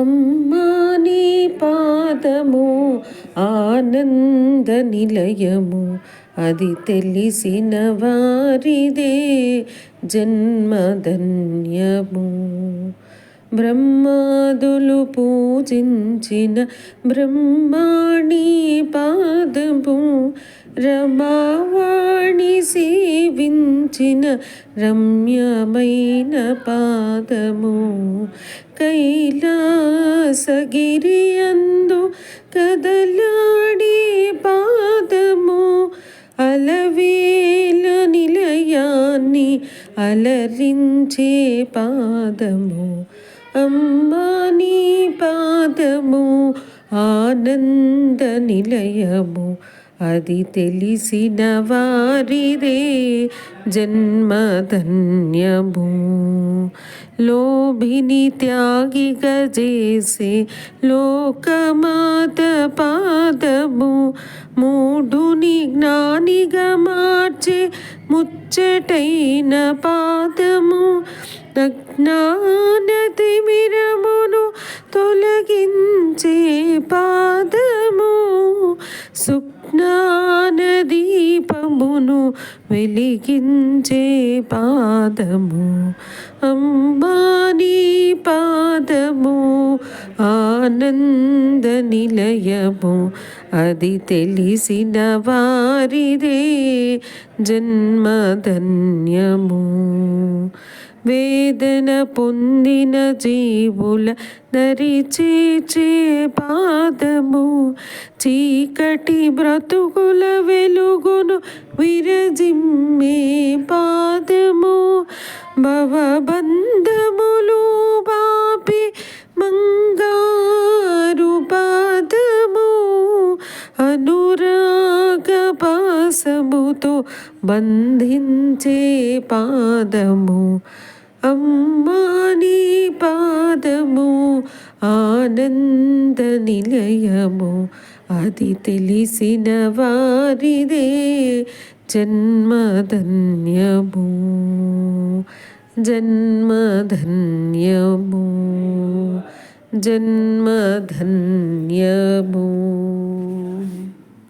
అమ్మా నీ పాదము ఆనంద నిలయము, అది తెలిసిన వారిదే జన్మధన్యము. బ్రహ్మాదులు పూజించిన బ్రహ్మాణి పాదము, రమావాణి సేవించిన రమ్యమైన పాదము, కైలాసగిరి అందు కదలాడే పాదము, అలవేల నిలయాన్ని అలరించే పాదము. అమ్మా నీ పాదము ఆనంద నిలయము, అది తెలిసిన వారిదే జన్మధన్యము. లోభిని త్యాగిగా చేసే లోకమాత పాదము, మూఢుని జ్ఞానిగా మార్చే ముచ్చటైన పాదము, అజ్ఞాన తిమిరమును తొలగించే పాదము, సుజ్ఞాన దీపమును వెలిగించే పాదము. అమ్మా నీ పాదము ఆనంద నిలయము, అది తెలిసిన వారిదే జన్మధన్యము. వేదన పొందిన జీవుల దరిచేచే పాదము, చీకటి బ్రతుకుల వెలుగును విరజిమ్మే పాదము, భవబంధములు బాపి మంగారు పాదము, అనురాగ పాసముతో బంధించే పాదము. అమ్మా నీ పాదము ఆనంద నిలయము, అది తెలిసిన వారిదే జన్మధన్యము. జన్మధన్యము, జన్మధన్యము.